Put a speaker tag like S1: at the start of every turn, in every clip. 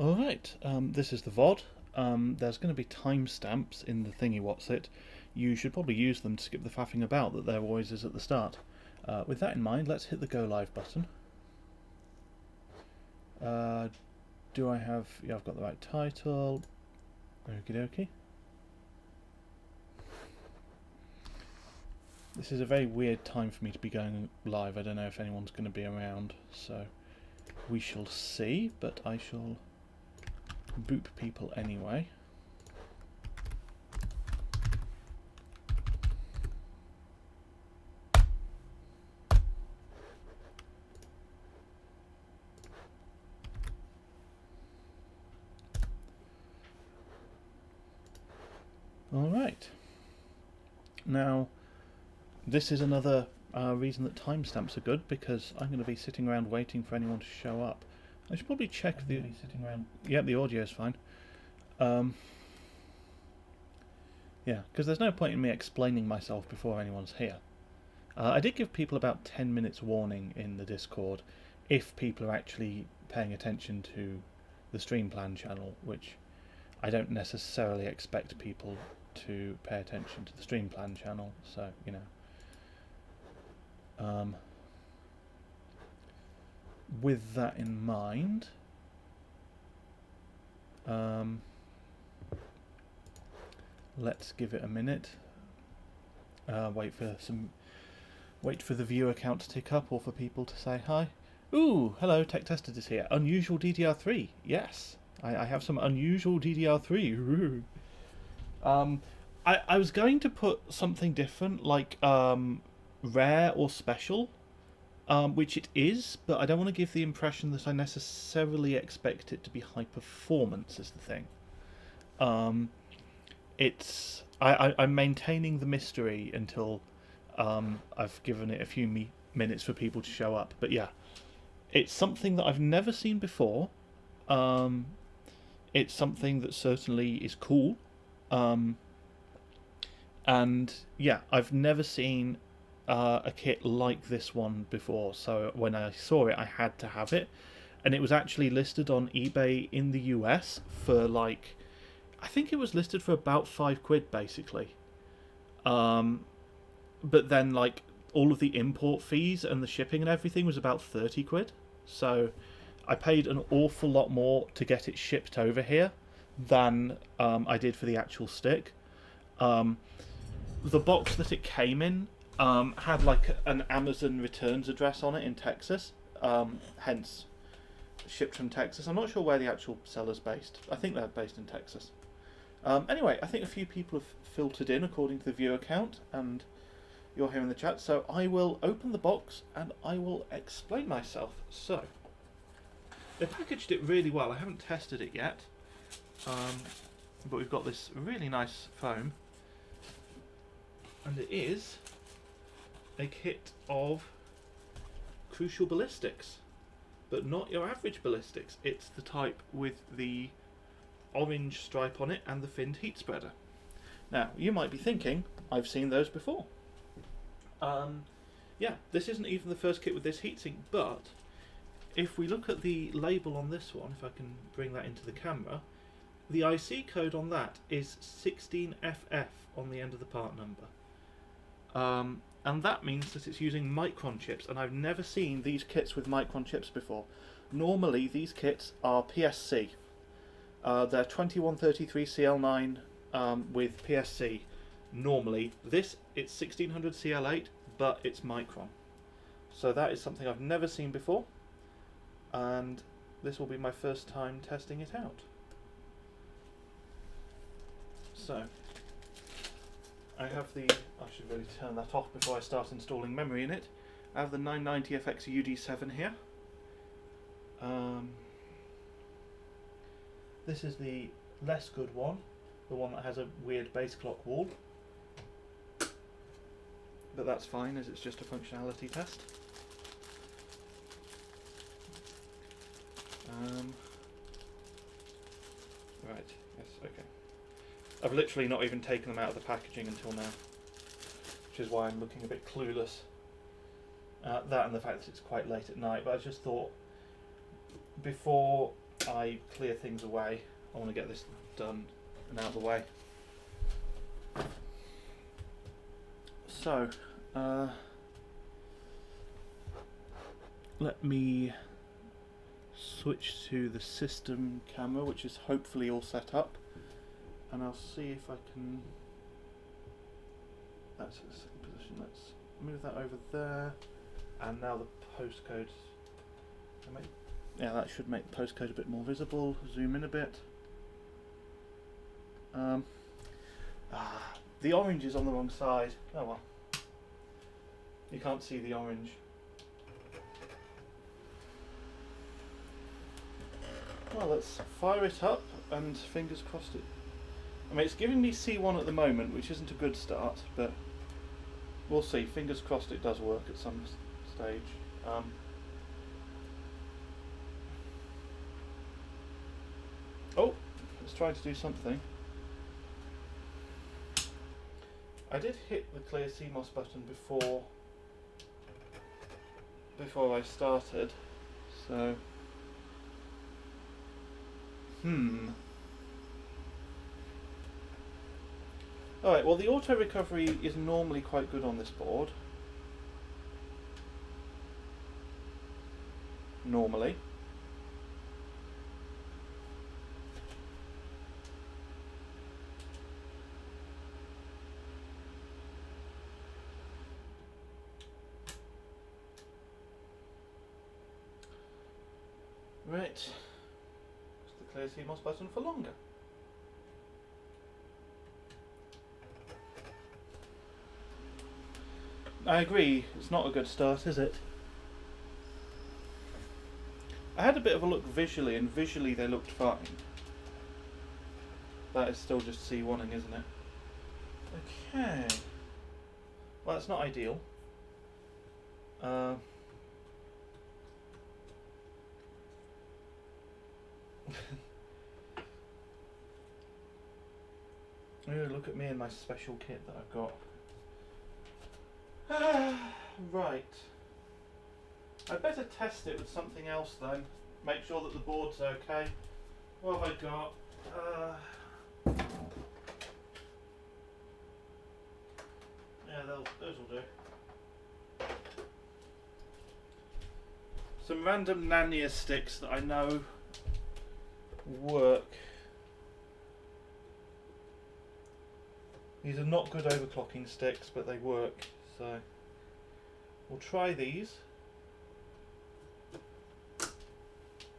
S1: Alright, this is the VOD. There's going to be timestamps in the thingy what's it. You should probably use them to skip the faffing about that there always is at the start. With that in mind, let's hit the go live button. Do I have... yeah, I've got the right title. Okie dokie. This is a very weird time for me to be going live. I don't know if anyone's going to be around, so we shall see, but I shall boop people anyway. Alright. Now, this is another reason that timestamps are good, because I'm going to be sitting around waiting for anyone to show up. I should probably check the... sitting around. Yeah, the audio is fine. Yeah, because there's no point in me explaining myself before anyone's here. I did give people about 10 minutes warning in the Discord if people are actually paying attention to the stream plan channel, which I don't necessarily expect people to pay attention to the stream plan channel, so, you know. With that in mind, let's give it a minute. Wait for the viewer count to tick up, or for people to say hi. Ooh, hello, Tech Tested is here. Unusual DDR3. Yes, I have some unusual DDR3. I was going to put something different, like rare or special, which it is, but I don't want to give the impression that I necessarily expect it to be high performance is the thing. I'm maintaining the mystery until I've given it a few minutes for people to show up. But yeah, it's something that I've never seen before. It's something that certainly is cool. And yeah, I've never seen a kit like this one before, so when I saw it I had to have it, and it was actually listed on eBay in the US for like, I think it was listed for about £5 basically, but then like all of the import fees and the shipping and everything was about £30, so I paid an awful lot more to get it shipped over here than I did for the actual stick. The box that it came in had like an Amazon returns address on it in Texas, hence shipped from Texas. I'm not sure where the actual seller's based. I think they're based in Texas. Anyway, I think a few people have filtered in according to the viewer count, and you're here in the chat, so I will open the box and I will explain myself. So, they packaged it really well. I haven't tested it yet, but we've got this really nice foam, and it is a kit of Crucial Ballistix, but not your average Ballistix. It's the type with the orange stripe on it and the finned heat spreader. Now, you might be thinking, I've seen those before. Yeah, this isn't even the first kit with this heatsink, but if we look at the label on this one, if I can bring that into the camera, the IC code on that is 16FF on the end of the part number. And that means that it's using Micron chips, and I've never seen these kits with Micron chips before. Normally these kits are PSC. They're 2133CL9 with PSC. Normally this, it's 1600 CL8, but it's Micron. So that is something I've never seen before, and this will be my first time testing it out. So I have the, I should really turn that off before I start installing memory in it. I have the 990FX UD7 here. This is the less good one, the one that has a weird base clock wall. But that's fine, as it's just a functionality test. Right, yes, okay. I've literally not even taken them out of the packaging until now, which is why I'm looking a bit clueless. That and the fact that it's quite late at night, but I just thought before I clear things away. I want to get this done and out of the way. So, let me switch to the system camera, which is hopefully all set up, and I'll see if I can. That's the second position. Let's move that over there, and now the postcode. Yeah, that should make the postcode a bit more visible. Zoom in a bit. The orange is on the wrong side. Oh well. You can't see the orange. Well, let's fire it up and fingers crossed it. I mean, it's giving me C1 at the moment, which isn't a good start, but we'll see. Fingers crossed it does work at some stage. Oh, let's try to do something. I did hit the clear CMOS button before I started, so Alright, well the auto recovery is normally quite good on this board. Normally. Right. Press the clear CMOS button for longer. I agree, it's not a good start, is it? I had a bit of a look visually, and visually they looked fine. That is still just C1ing, isn't it? Okay. Well, that's not ideal. Look at me and my special kit that I've got. Right. I'd better test it with something else then. Make sure that the board's okay. What have I got? Yeah, those will do. Some random Nania sticks that I know work. These are not good overclocking sticks, but they work, so we'll try these.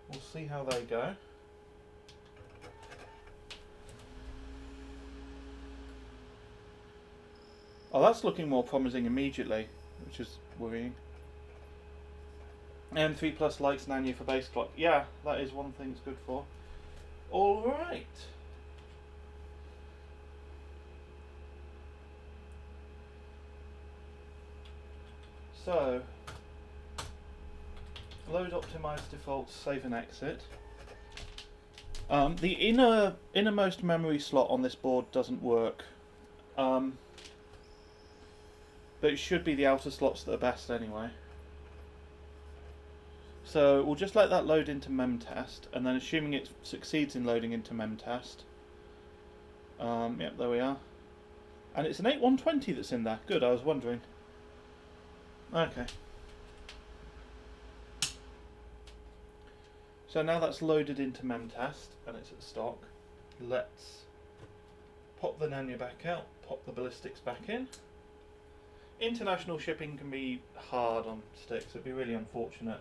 S1: We'll see how they go. Oh, that's looking more promising immediately, which is worrying. M3 Plus likes Nania for base clock. Yeah, that is one thing it's good for. Alright. So, load optimized defaults, save and exit. The innermost memory slot on this board doesn't work. But it should be the outer slots that are best anyway. So we'll just let that load into memtest, and then assuming it succeeds in loading into memtest. Yep, there we are. And it's an 8120 that's in there. Good, I was wondering. Okay. So now that's loaded into memtest and it's at stock. Let's pop the Nania back out, pop the Ballistix back in. International shipping can be hard on sticks. It'd be really unfortunate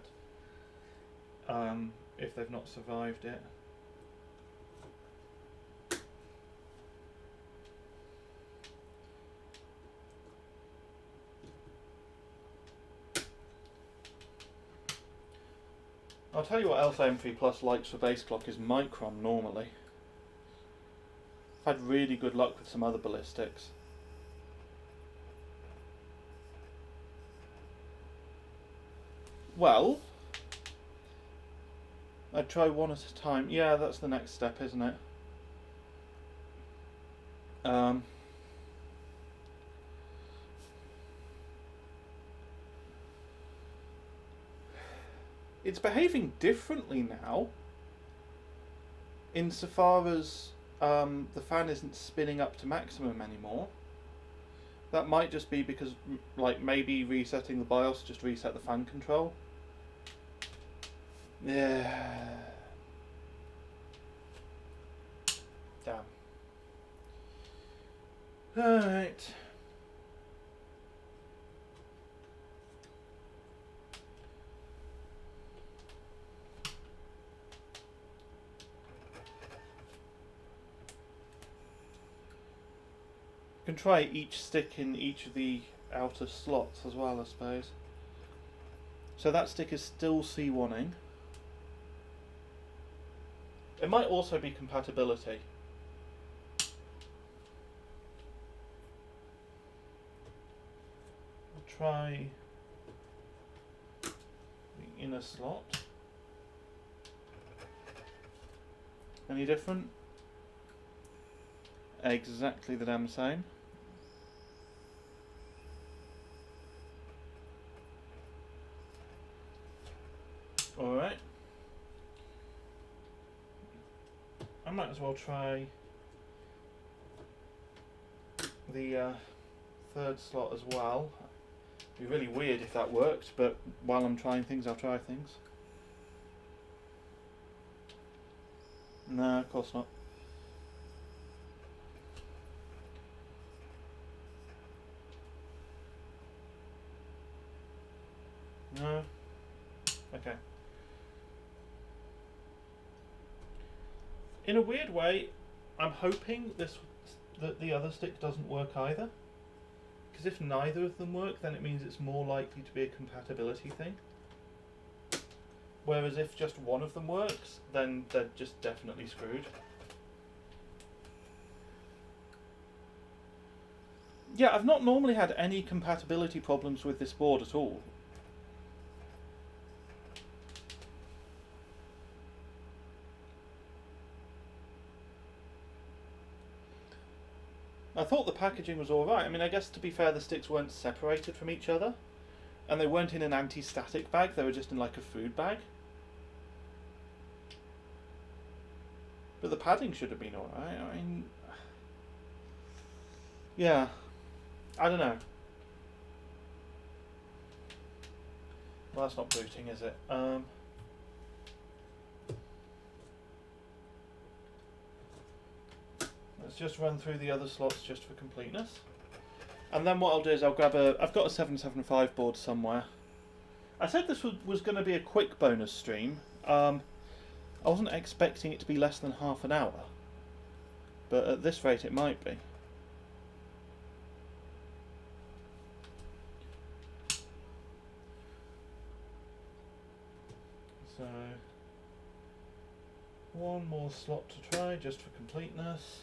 S1: if they've not survived it. I'll tell you what else M3 Plus likes for base clock is Micron normally. I've had really good luck with some other Ballistix. Well, I'd try one at a time. Yeah, that's the next step, isn't it? It's behaving differently now. insofar as the fan isn't spinning up to maximum anymore. That might just be because, like, maybe resetting the BIOS just reset the fan control. Yeah. Damn. Alright. You can try each stick in each of the outer slots as well, I suppose. So that stick is still C1ing. It might also be compatibility. We'll try the inner slot. Any different? Exactly the damn same. Alright. I might as well try the third slot as well. It'd be really weird if that worked, but while I'm trying things, I'll try things. No, of course not. No. Okay. In a weird way, I'm hoping that the other stick doesn't work either. Because if neither of them work, then it means it's more likely to be a compatibility thing. Whereas if just one of them works, then they're just definitely screwed. Yeah, I've not normally had any compatibility problems with this board at all. I thought the packaging was alright. I mean, I guess to be fair, the sticks weren't separated from each other. And they weren't in an anti-static bag, they were just in like a food bag. But the padding should have been alright. I mean... yeah. I don't know. Well, that's not booting, is it? Let's just run through the other slots just for completeness. And then what I'll do is I'll grab I've got a 775 board somewhere. I said this was going to be a quick bonus stream. I wasn't expecting it to be less than half an hour. But at this rate it might be. So, one more slot to try just for completeness.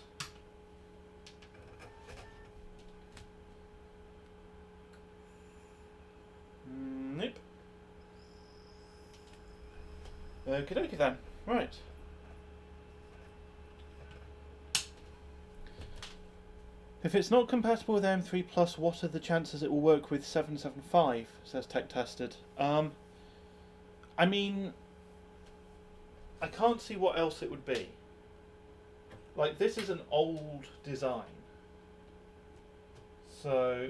S1: Nope. Okie dokie then. Right. If it's not compatible with AM3 Plus, what are the chances it will work with 775? Says Tech Tested. I mean, I can't see what else it would be. Like, this is an old design. So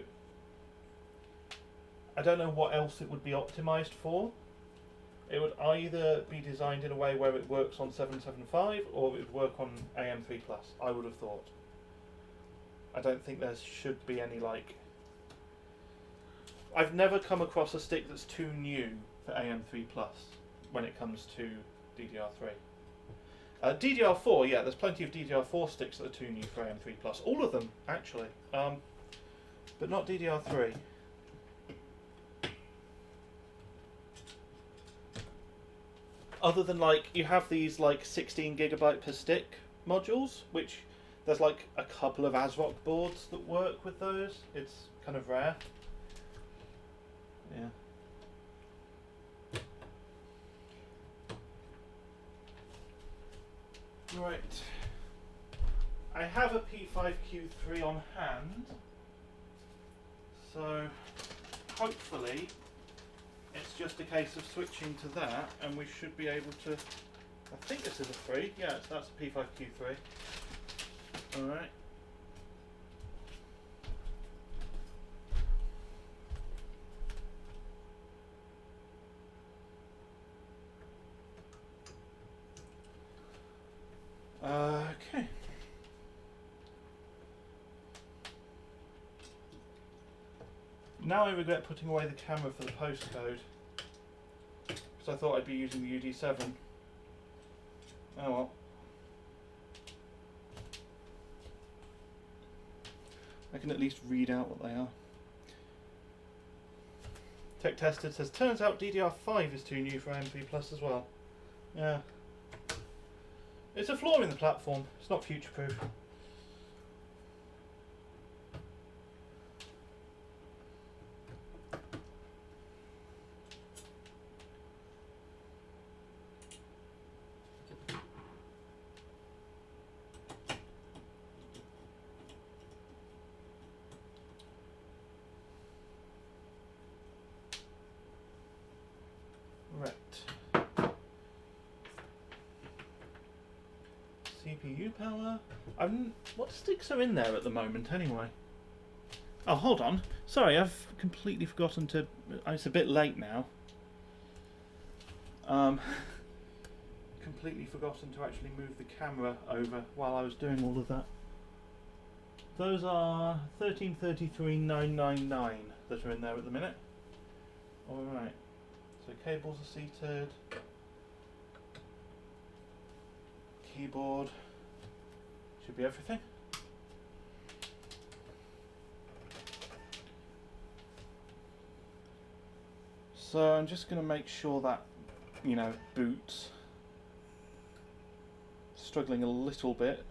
S1: I don't know what else it would be optimized for. It would either be designed in a way where it works on 775 or it would work on AM3 Plus, I would have thought. I don't think there should be any, like... I've never come across a stick that's too new for AM3 Plus when it comes to DDR3. DDR4, yeah, there's plenty of DDR4 sticks that are too new for AM3 Plus. All of them, actually. But not DDR3. Other than, like, you have these, like, 16GB per stick modules, which there's, like, a couple of AHOC boards that work with those. It's kind of rare. Yeah. Right. I have a P5Q3 on hand, so hopefully it's just a case of switching to that and we should be able to I think this is a 3. Yeah, that's a P5Q3. Alright. Okay. Now I regret putting away the camera for the postcode, because I thought I'd be using the UD7. Oh well. I can at least read out what they are. Tech Tested says, turns out DDR5 is too new for MP Plus as well. Yeah. It's a flaw in the platform. It's not future-proof. CPU power. What sticks are in there at the moment anyway? Oh, hold on. Sorry, I've completely forgotten to... It's a bit late now. Completely forgotten to actually move the camera over while I was doing all of that. Those are 133,999 that are in there at the minute. Alright. So cables are seated. Keyboard. Should be everything. So I'm just going to make sure that, you know, boots. Struggling a little bit.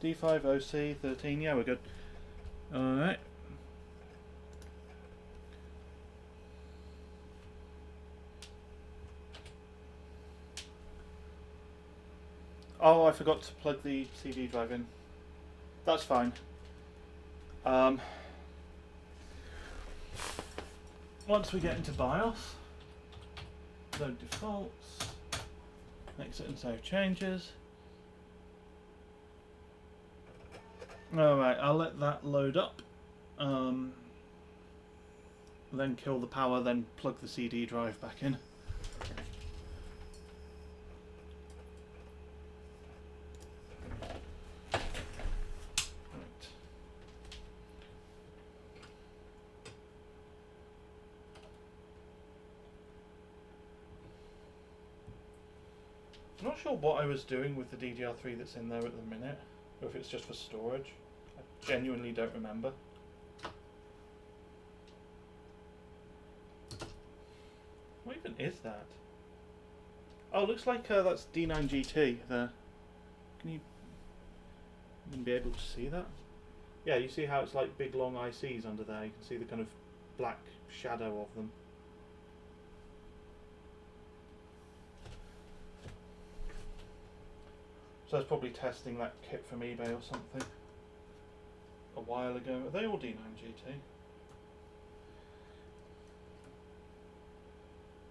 S1: D5 OC 13, yeah, we're good. Alright. Oh, I forgot to plug the CD drive in. That's fine. Once we get into BIOS, load defaults, exit and save changes. Alright, I'll let that load up. Then kill the power, then plug the CD drive back in. I'm not sure what I was doing with the DDR3 that's in there at the minute, or if it's just for storage. I genuinely don't remember. What even is that? Oh, it looks like that's D9GT there. Can you even be able to see that? Yeah, you see how it's like big long ICs under there? You can see the kind of black shadow of them. So I was probably testing that kit from eBay or something a while ago. Are they all D9GT?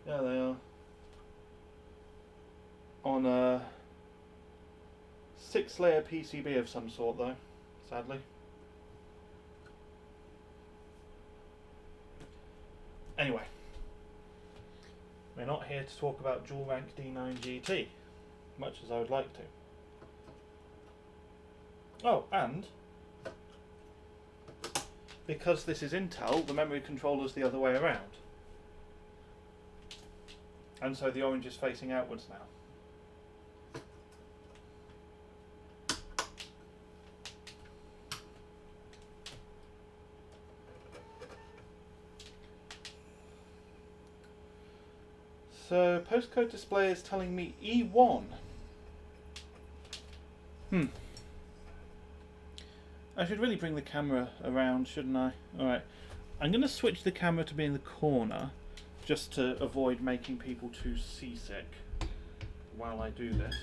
S1: Yeah, they are. On a 6-layer PCB of some sort though, sadly. Anyway, we're not here to talk about dual rank D9GT, much as I would like to. Oh, and because this is Intel, the memory controller's the other way around. And so the orange is facing outwards now. So postcode display is telling me E1. I should really bring the camera around, shouldn't I? Alright. I'm going to switch the camera to be in the corner, just to avoid making people too seasick while I do this.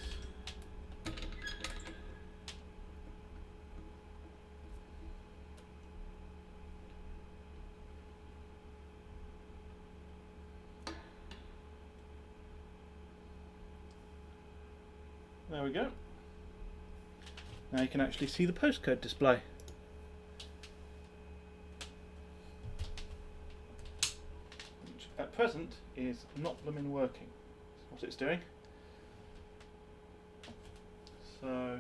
S1: There we go. Now you can actually see the postcode display. Which at present is not blooming working. That's what it's doing. So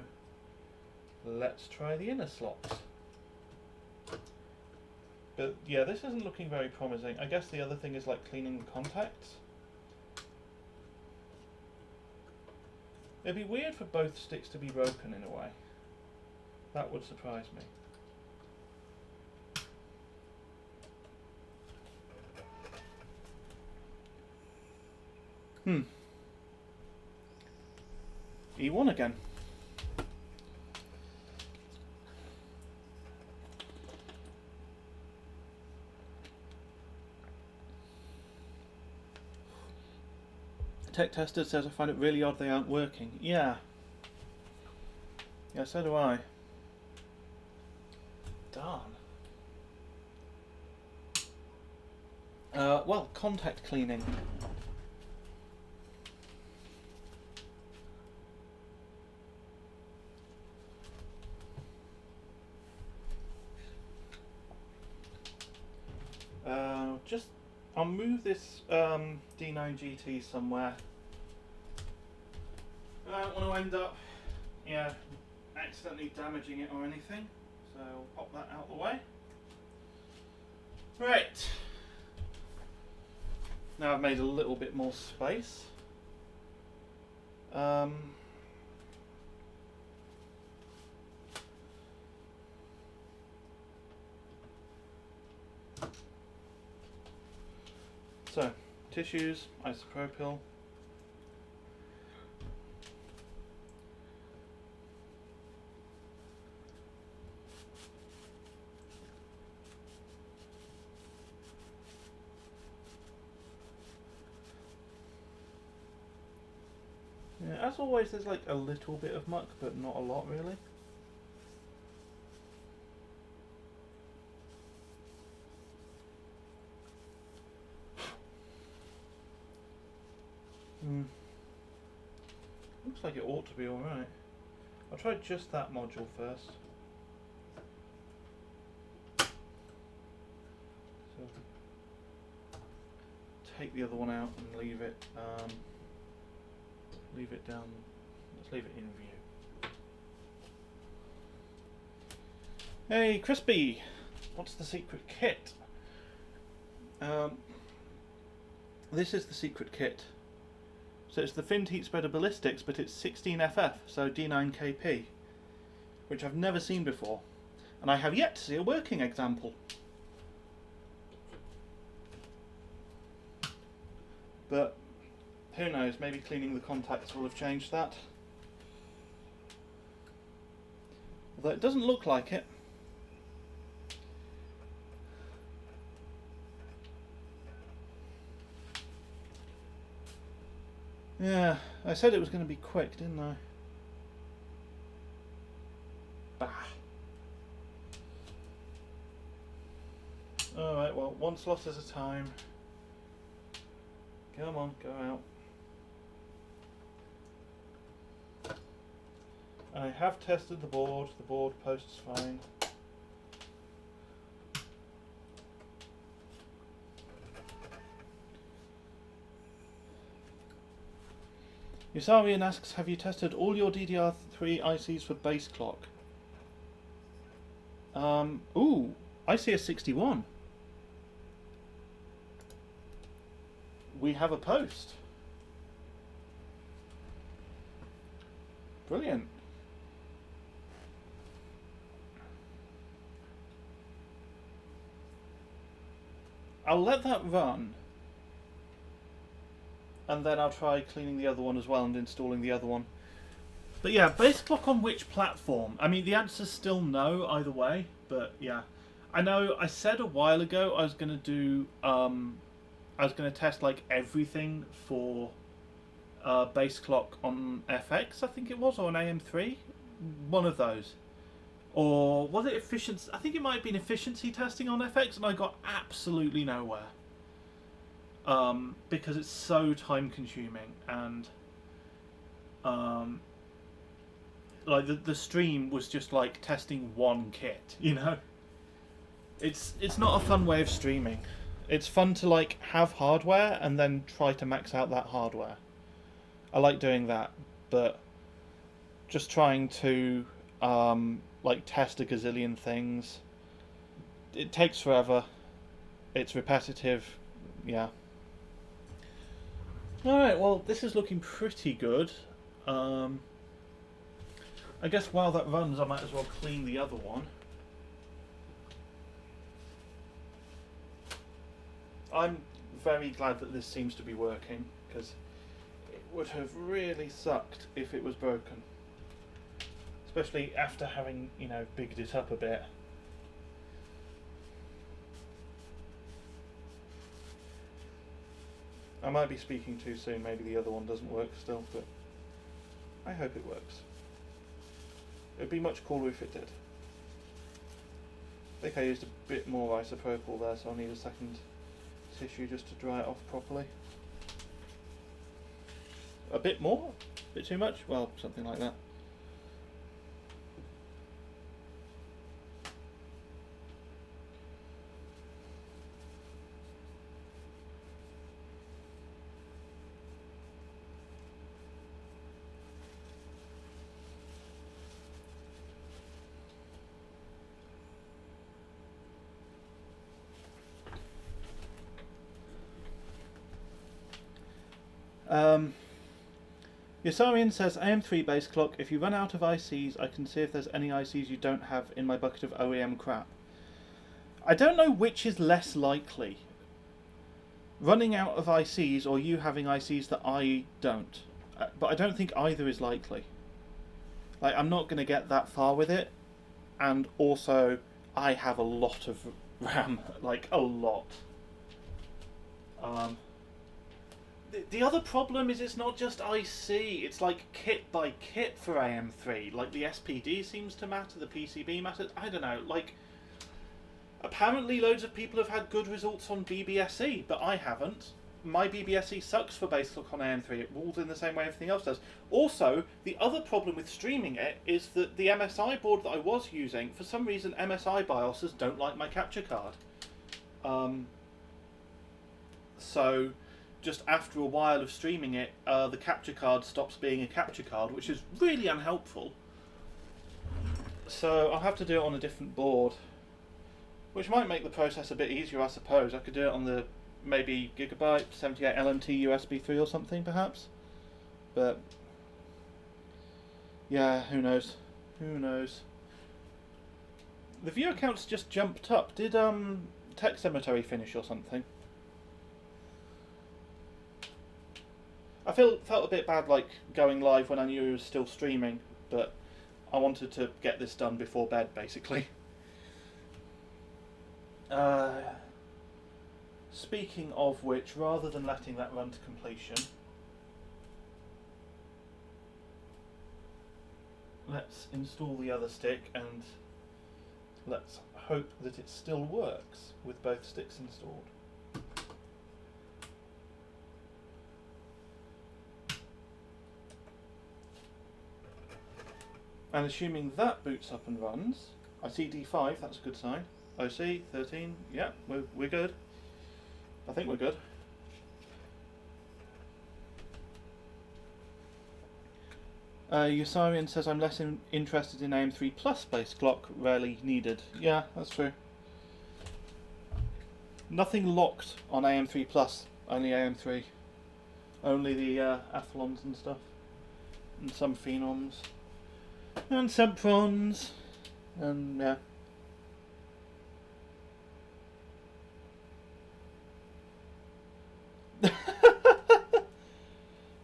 S1: let's try the inner slots. But yeah, this isn't looking very promising. I guess the other thing is like cleaning the contacts. It'd be weird for both sticks to be broken in a way. That would surprise me. E1 again. Tech Tester says I find it really odd they aren't working. Yeah. Yeah, so do I. Darn. Well, contact cleaning. I'll move this D9GT somewhere. I don't want to end up, accidentally damaging it or anything. So I'll pop that out of the way. Right. Now I've made a little bit more space. So, tissues, isopropyl. Yeah, as always, there's like a little bit of muck, but not a lot really. Looks like it ought to be alright. I'll try just that module first. So take the other one out and leave it down. Let's leave it in view. Hey Crispy, what's the secret kit? This is the secret kit. So it's the Finned Heat Spreader Ballistix, but it's 16FF, so D9KP, which I've never seen before, and I have yet to see a working example. But who knows, maybe cleaning the contacts will have changed that. Although it doesn't look like it. Yeah, I said it was going to be quick, didn't I? Bah. Alright, well, one slot at a time. Come on, go out. I have tested the board posts fine. Yusarian asks, have you tested all your DDR3 ICs for base clock? Ooh, ICS61. We have a post. Brilliant. I'll let that run. And then I'll try cleaning the other one as well and installing the other one. But yeah, base clock on which platform? I mean, the answer's still no either way, but yeah. I know I said a while ago I was going to do, I was going to test like everything for base clock on FX, I think it was, or an AM3. One of those. Or was it efficiency? I think it might have been efficiency testing on FX, and I got absolutely nowhere. Because it's so time consuming, and like the stream was just like testing one kit, you know. It's not a fun way of streaming. It's fun to like have hardware and then try to max out that hardware. I like doing that, but just trying to like test a gazillion things, it takes forever. It's repetitive. Yeah. Alright, well, this is looking pretty good. I guess while that runs, I might as well clean the other one. I'm very glad that this seems to be working, because it would have really sucked if it was broken. Especially after having, you know, bigged it up a bit. I might be speaking too soon, maybe the other one doesn't work still, but I hope it works. It would be much cooler if it did. I think I used a bit more isopropyl there, so I'll need a second tissue just to dry it off properly. A bit more? A bit too much? Well, something like that. Yasarian says, AM3 base clock, if you run out of ICs, I can see if there's any ICs you don't have in my bucket of OEM crap. I don't know which is less likely. Running out of ICs or you having ICs that I don't. But I don't think either is likely. Like, I'm not going to get that far with it. And also, I have a lot of RAM. Like, a lot. The other problem is it's not just IC, it's like kit by kit for AM3. Like the SPD seems to matter, the PCB matters, I don't know, like... Apparently loads of people have had good results on BBSE, but I haven't. My BBSE sucks for base clock on AM3, it rules in the same way everything else does. Also, the other problem with streaming it is that the MSI board that I was using, for some reason MSI BIOSes don't like my capture card. So... just after a while of streaming it, the capture card stops being a capture card, which is really unhelpful. So I'll have to do it on a different board, which might make the process a bit easier, I suppose. I could do it on the maybe Gigabyte 78 LMT USB 3 or something, perhaps. But yeah, who knows? Who knows? The viewer count's just jumped up. Did Tech Cemetery finish or something? I felt a bit bad, like, going live when I knew it was still streaming, but I wanted to get this done before bed, basically. Speaking of which, rather than letting that run to completion, let's install the other stick and let's hope that it still works with both sticks installed. And assuming that boots up and runs, I see D5, that's a good sign. OC, 13, yeah, we're good. I think we're good. Yusarian says, I'm less interested in AM3 Plus base clock, rarely needed. Yeah, that's true. Nothing locked on AM3 Plus, only AM3. Only the Athlons and stuff. And some Phenoms. And Semprons, and yeah.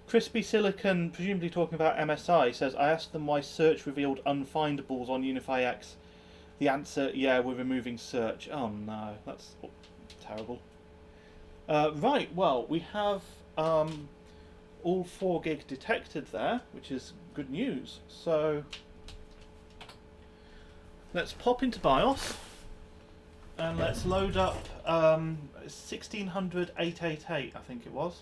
S1: Crispy Silicon, presumably talking about MSI, says, I asked them why search revealed unfindables on Unify X. The answer, yeah, we're removing search. Oh no, that's terrible. Right, well, we have all 4 gig detected there, which is good news. So let's pop into BIOS and let's load up 1600 888, I think it was.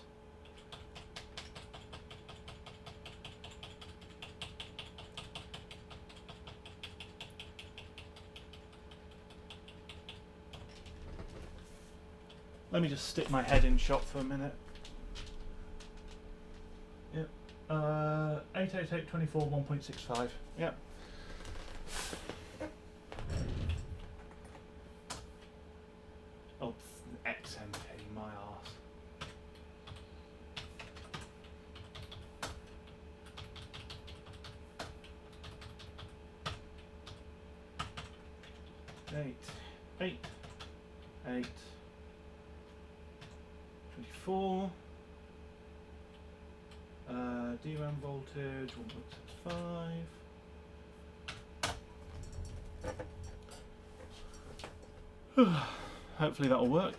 S1: Let me just stick my head in shop for a minute. Yep. 88824 1.65. Yep. Oh, XMP, my arse. Eight. 24. DRAM voltage 1.65. Hopefully that'll work.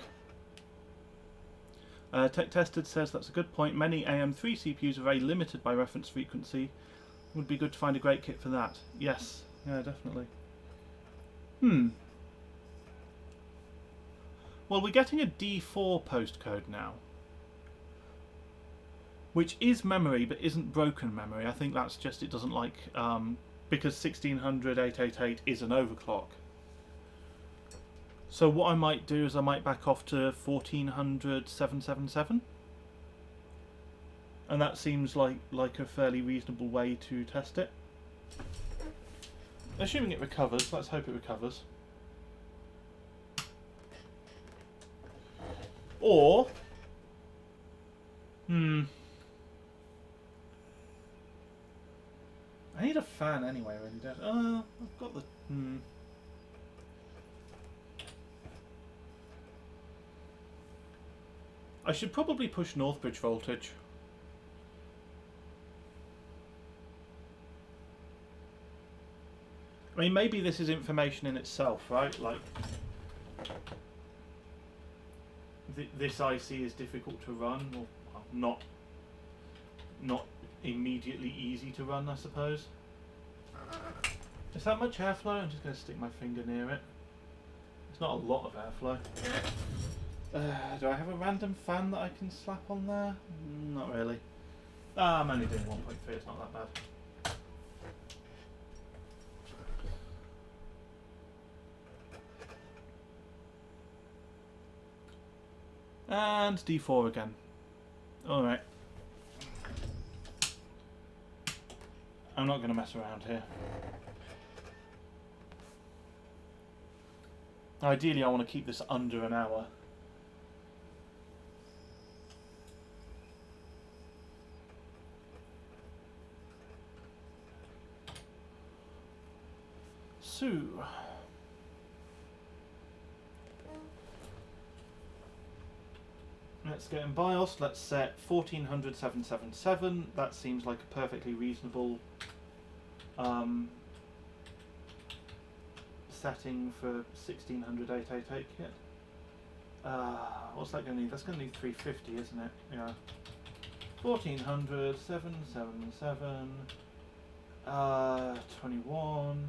S1: Tech Tested says that's a good point. Many AM3 CPUs are very limited by reference frequency. Would be good to find a great kit for that. Yes, yeah, definitely. Well, we're getting a D4 postcode now, which is memory but isn't broken memory. I think that's just it doesn't like because 1600 888 is an overclock. So what I might do is I might back off to 1400 777, and that seems like a fairly reasonable way to test it. Assuming it recovers, let's hope it recovers. Or I need a fan anyway, really, don't I? I've got the I should probably push Northbridge voltage. I mean, maybe this is information in itself, right? Like, this IC is difficult to run, or not immediately easy to run, I suppose. Is that much airflow? I'm just going to stick my finger near it. It's not a lot of airflow. Do I have a random fan that I can slap on there? Not really. I'm only doing 1.3, it's not that bad. And D4 again. Alright. I'm not going to mess around here. Ideally I want to keep this under an hour. So let's get in BIOS. Let's set 1400 777. That seems like a perfectly reasonable setting for 1600 888 kit. What's that going to need? That's going to need 350, isn't it? Yeah. 1400 777. 21.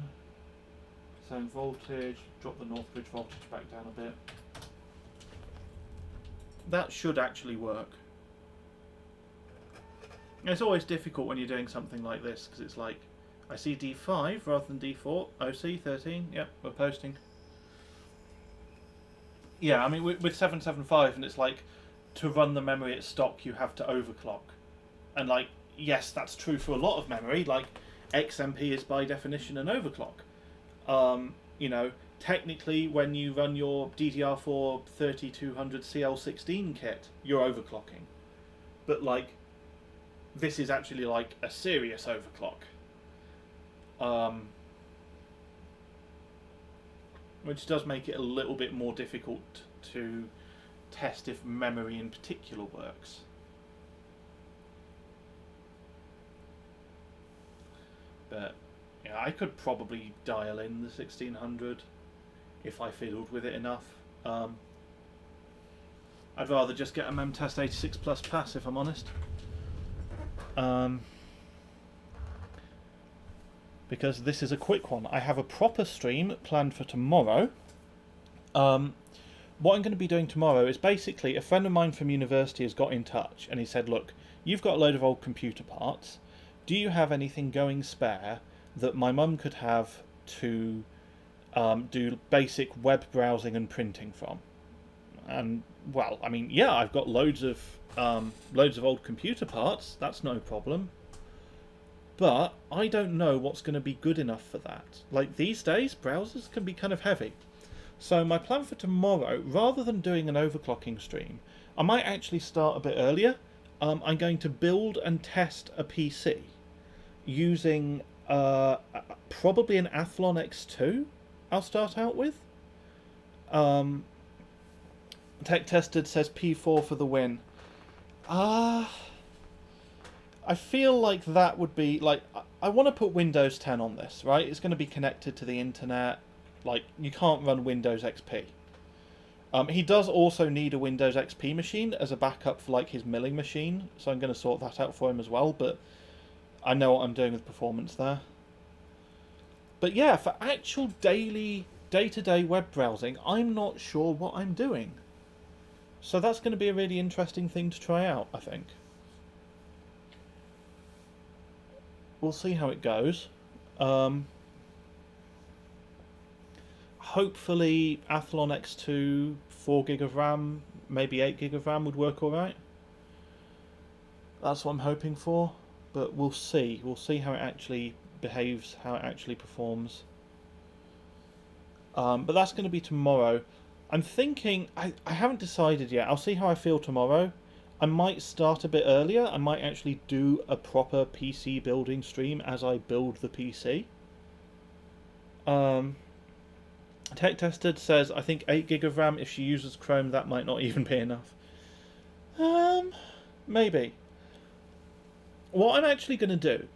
S1: Same voltage. Drop the Northbridge voltage back down a bit. That should actually work. It's always difficult when you're doing something like this because it's like, I see D5 rather than D4. OC 13. Yep, we're posting. Yeah, I mean with 775, and it's like to run the memory at stock you have to overclock, and like yes, that's true for a lot of memory. Like XMP is by definition an overclock. You know, technically when you run your DDR4 3200 CL16 kit, you're overclocking. But like, this is actually like a serious overclock. Which does make it a little bit more difficult to test if memory in particular works. But yeah, I could probably dial in the 1600 if I fiddled with it enough. I'd rather just get a Memtest 86 Plus pass, if I'm honest. Because this is a quick one. I have a proper stream planned for tomorrow. What I'm going to be doing tomorrow is basically a friend of mine from university has got in touch and he said, look, you've got a load of old computer parts. Do you have anything going spare that my mum could have to do basic web browsing and printing from? And well, I mean, yeah, I've got loads of old computer parts. That's no problem. But I don't know what's going to be good enough for that. Like, these days, browsers can be kind of heavy. So my plan for tomorrow, rather than doing an overclocking stream, I might actually start a bit earlier. I'm going to build and test a PC using probably an Athlon X2. I'll start out with. Tech Tested says P4 for the win. I feel like that would be, like, I want to put Windows 10 on this, right? It's going to be connected to the internet. Like, you can't run Windows XP. He does also need a Windows XP machine as a backup for, like, his milling machine, so I'm going to sort that out for him as well, but I know what I'm doing with performance there. But yeah, for actual daily, day-to-day web browsing, I'm not sure what I'm doing. So that's going to be a really interesting thing to try out, I think. We'll see how it goes. Hopefully Athlon X2, 4 gig of RAM, maybe 8 gig of RAM would work alright. That's what I'm hoping for, but we'll see. We'll see how it actually behaves, how it actually performs. But that's going to be tomorrow. I'm thinking, I haven't decided yet. I'll see how I feel tomorrow. I might start a bit earlier. I might actually do a proper PC building stream as I build the PC. Tech Tested says, I think 8 gig of RAM, if she uses Chrome, that might not even be enough. Maybe. What I'm actually going to do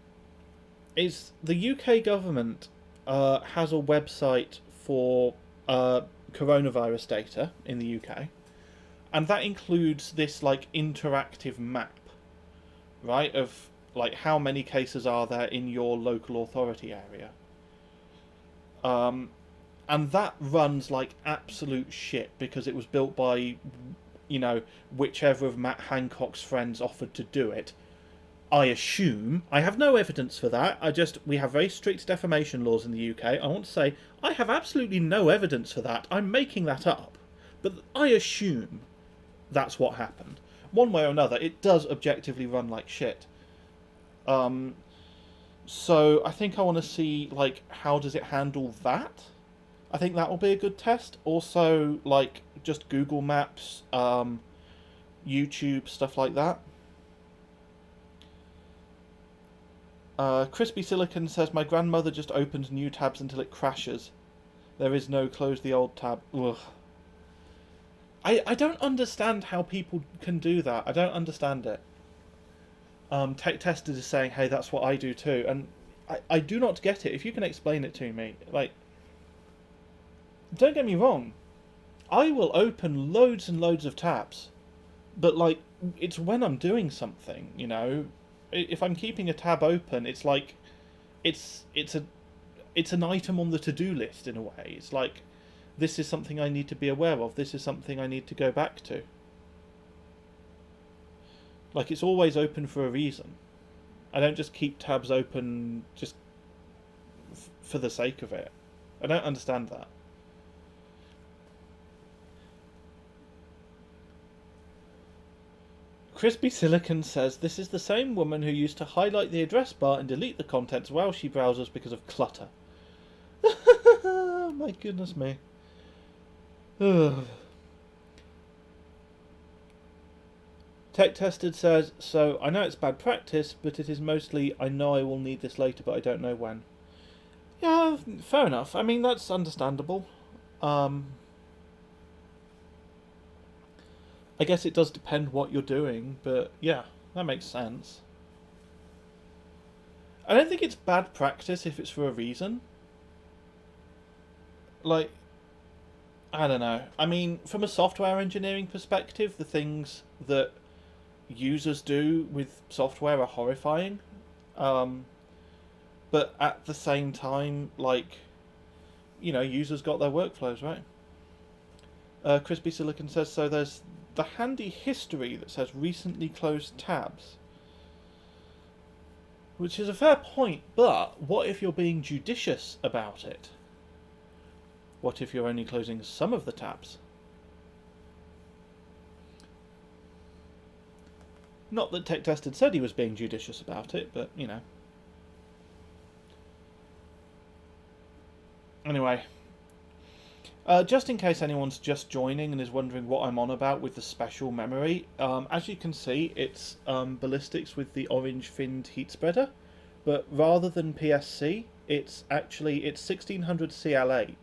S1: is the UK government has a website for coronavirus data in the UK. And that includes this, like, interactive map, right, of, like, how many cases are there in your local authority area. And that runs like absolute shit because it was built by, you know, whichever of Matt Hancock's friends offered to do it. I assume. I have no evidence for that. We have very strict defamation laws in the UK. I want to say, I have absolutely no evidence for that. I'm making that up. But I assume that's what happened. One way or another, it does objectively run like shit. So I think I want to see, like, how does it handle that? I think that will be a good test. Also, like, just Google Maps, YouTube, stuff like that. Crispy Silicon says, my grandmother just opens new tabs until it crashes. There is no close the old tab. Ugh. I don't understand how people can do that. I don't understand it. Tech Tested is saying, hey, that's what I do too. And I do not get it. If you can explain it to me. Like, don't get me wrong. I will open loads and loads of tabs. But, like, it's when I'm doing something, you know. If I'm keeping a tab open, it's like, it's an item on the to-do list in a way. It's like, this is something I need to be aware of. This is something I need to go back to. Like, it's always open for a reason. I don't just keep tabs open just for the sake of it. I don't understand that. Crispy Silicon says, this is the same woman who used to highlight the address bar and delete the contents while she browses because of clutter. My goodness me. Ugh. Tech Tested says, so I know it's bad practice, but it is mostly, I know I will need this later, but I don't know when. Yeah, fair enough. I mean, that's understandable. I guess it does depend what you're doing, but yeah, that makes sense. I don't think it's bad practice if it's for a reason. Like, I don't know. I mean, from a software engineering perspective, the things that users do with software are horrifying. But at the same time, like, you know, users got their workflows, right? Crispy Silicon says, so there's the handy history that says recently closed tabs. Which is a fair point, but what if you're being judicious about it? What if you're only closing some of the tabs? Not that Tech Tested said he was being judicious about it, but, you know. Anyway, just in case anyone's just joining and is wondering what I'm on about with the special memory, as you can see, it's Ballistix with the orange finned heat spreader, but rather than PSC, it's 1600 CL8,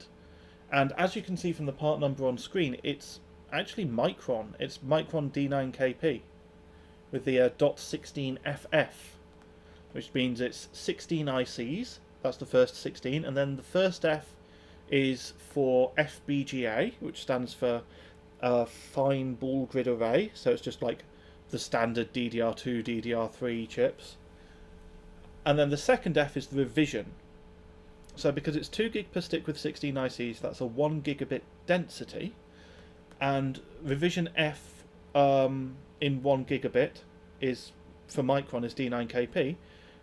S1: and as you can see from the part number on screen, it's actually Micron. It's Micron D9KP with the .16FF, which means it's 16 ICs. That's the first 16, and then the first F is for FBGA, which stands for Fine Ball Grid Array, so it's just like the standard DDR2, DDR3 chips. And then the second F is the revision. So because it's 2 gig per stick with 16 ICs, that's a 1 gigabit density, and revision F in 1 gigabit is, for Micron, is D9KP,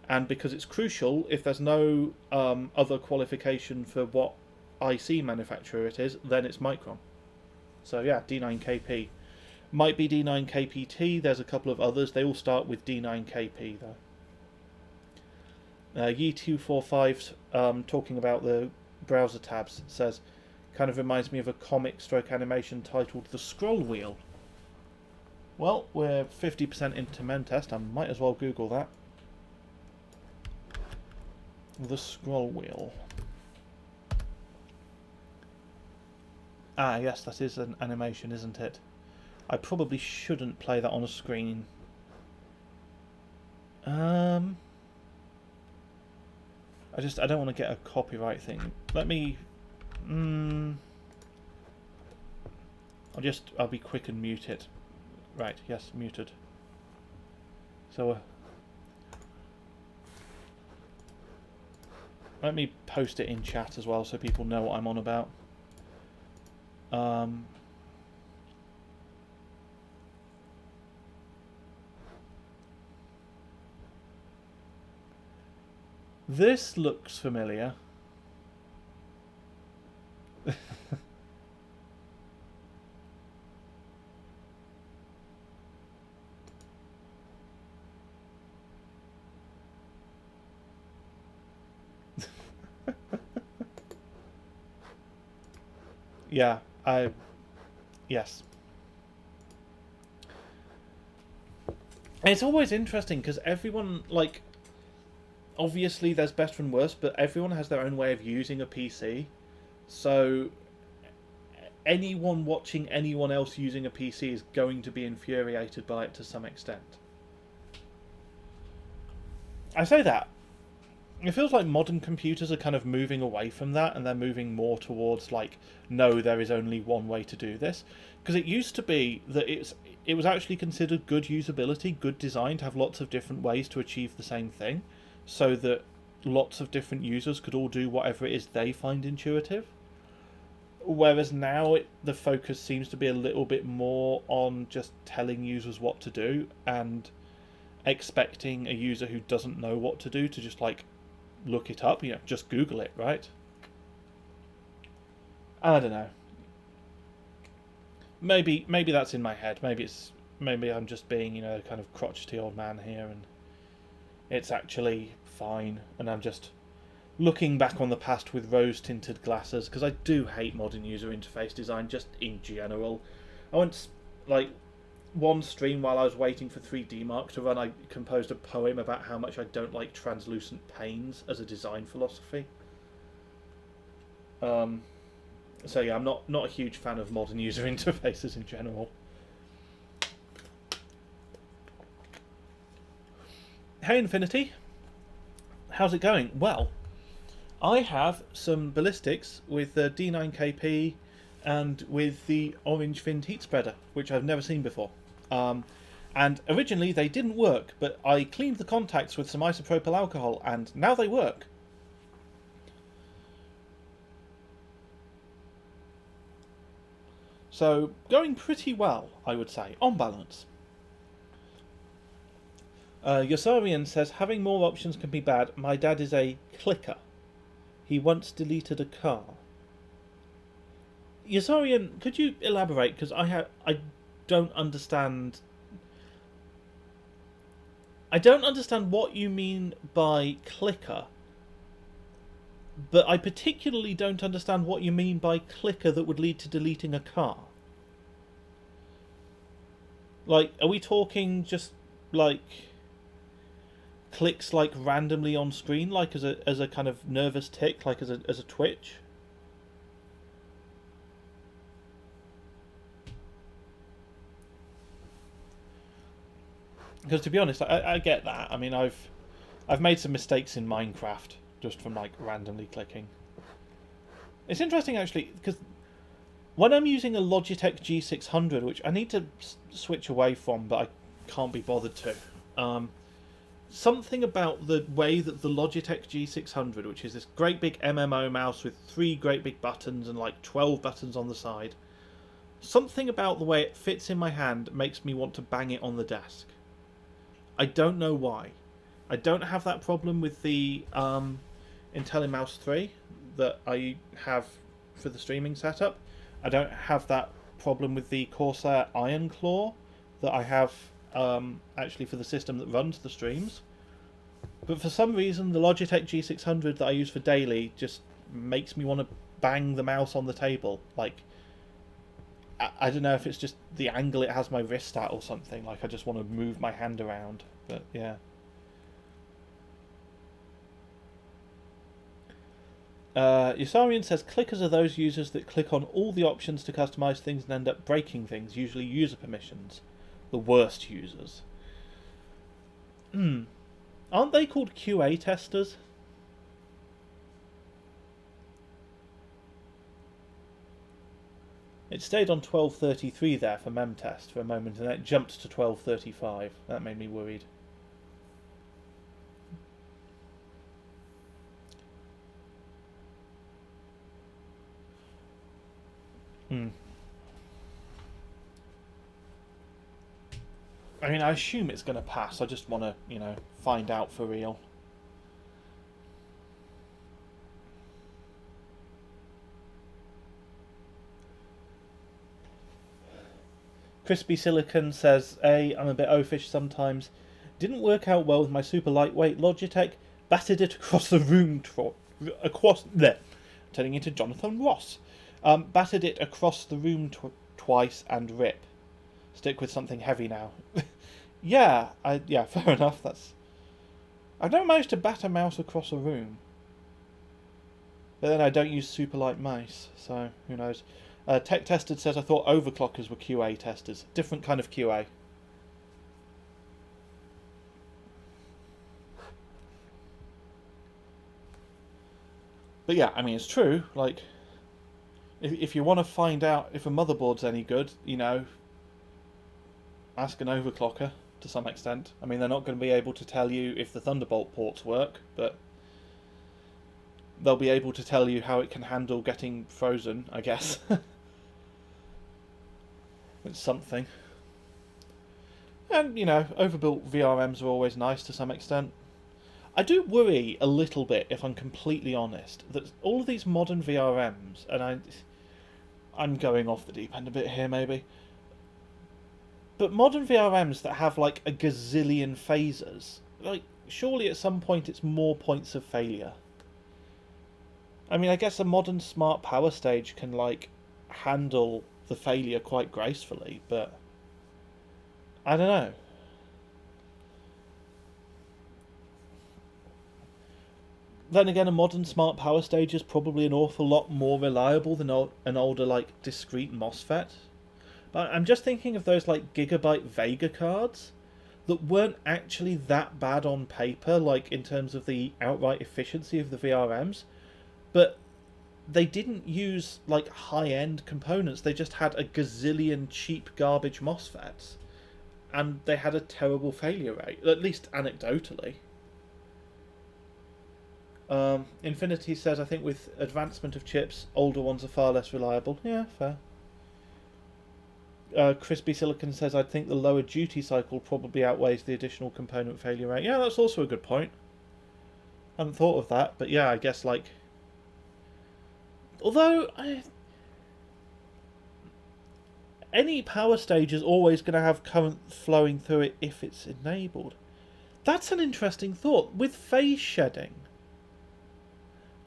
S1: and because it's crucial, if there's no other qualification for what IC manufacturer it is, then it's Micron. So yeah, D9KP. Might be D9KPT, there's a couple of others, they all start with D9KP though. Ye245 talking about the browser tabs says, kind of reminds me of a comic stroke animation titled The Scroll Wheel. Well, we're 50% into Mentest, I might as well Google that. The Scroll Wheel. Ah, yes, that is an animation, isn't it? I probably shouldn't play that on a screen. I don't want to get a copyright thing. Let me... I'll be quick and mute it. Right, yes, muted. So, let me post it in chat as well so people know what I'm on about. This looks familiar. Yeah, yes. And it's always interesting because everyone, like, obviously there's best and worst, but everyone has their own way of using a PC. So anyone watching anyone else using a PC is going to be infuriated by it to some extent. I say that. It feels like modern computers are kind of moving away from that, and they're moving more towards, like, no, there is only one way to do this. Because it used to be that it was actually considered good usability, good design to have lots of different ways to achieve the same thing, so that lots of different users could all do whatever it is they find intuitive. Whereas now the focus seems to be a little bit more on just telling users what to do, and expecting a user who doesn't know what to do to just, like, look it up, just Google it, right? I don't know. Maybe that's in my head. Maybe I'm just being, kind of crotchety old man here, and it's actually fine, and I'm just looking back on the past with rose-tinted glasses, because I do hate modern user interface design, just in general. I went, like, one stream while I was waiting for 3D Mark to run, I composed a poem about how much I don't like translucent panes as a design philosophy. So yeah, I'm not a huge fan of modern user interfaces in general. Hey Infinity, how's it going? Well, I have some Ballistix with the D9KP and with the orange finned heat spreader, which I've never seen before. And originally they didn't work, but I cleaned the contacts with some isopropyl alcohol, and now they work. So, going pretty well, I would say, on balance. Yosarian says, having more options can be bad. My dad is a clicker. He once deleted a car. Yosarian, could you elaborate? Because I don't understand I don't understand what you mean by clicker, but I particularly don't understand what you mean by clicker that would lead to deleting a car. Like, are we talking just like clicks like randomly on screen, like as a kind of nervous tick, like as a twitch? Because to be honest, I get that. I mean, I've made some mistakes in Minecraft just from like randomly clicking. It's interesting actually because when I'm using a Logitech G600, which I need to switch away from, but I can't be bothered to. Something about the way that the Logitech G600, which is this great big MMO mouse with 3 great big buttons and like 12 buttons on the side, something about the way it fits in my hand makes me want to bang it on the desk. I don't know why. I don't have that problem with the IntelliMouse 3 that I have for the streaming setup. I don't have that problem with the Corsair Iron Claw that I have actually for the system that runs the streams. But for some reason, the Logitech G600 that I use for daily just makes me want to bang the mouse on the table. Like, I don't know if it's just the angle it has my wrist at or something. Like, I just want to move my hand around. But, yeah. Yusarian says, clickers are those users that click on all the options to customize things and end up breaking things, usually user permissions. The worst users. Aren't they called QA testers? It stayed on 1233 there for memtest for a moment, and then it jumped to 1235. That made me worried. I mean, I assume it's going to pass. I just want to, find out for real. Crispy Silicon says, I'm a bit oafish sometimes. Didn't work out well with my super lightweight Logitech. Battered it across the room turning into Jonathan Ross. Battered it across the room twice and rip. Stick with something heavy now. yeah, fair enough. I've never managed to bat a mouse across a room. But then I don't use super light mice, so who knows. Tech Tested says, I thought overclockers were QA testers. Different kind of QA. But yeah, I mean, it's true. Like, if you want to find out if a motherboard's any good, ask an overclocker to some extent. I mean, they're not going to be able to tell you if the Thunderbolt ports work, but they'll be able to tell you how it can handle getting frozen, I guess. It's something. And, overbuilt VRMs are always nice to some extent. I do worry a little bit, if I'm completely honest, that all of these modern VRMs, and I'm going off the deep end a bit here maybe, but modern VRMs that have like a gazillion phasers, like, surely at some point it's more points of failure. I mean, I guess a modern smart power stage can like handle the failure quite gracefully, but I don't know. Then again, a modern smart power stage is probably an awful lot more reliable than an older, like, discrete MOSFET. But I'm just thinking of those, like, Gigabyte Vega cards that weren't actually that bad on paper, like, in terms of the outright efficiency of the VRMs, but they didn't use, like, high-end components. They just had a gazillion cheap garbage MOSFETs, and they had a terrible failure rate, at least anecdotally. Infinity says, I think with advancement of chips, older ones are far less reliable. Yeah, fair. Crispy Silicon says, I think the lower duty cycle probably outweighs the additional component failure rate. Yeah, that's also a good point. I hadn't thought of that, but yeah, I guess, like... Although, any power stage is always going to have current flowing through it if it's enabled. That's an interesting thought. With phase shedding,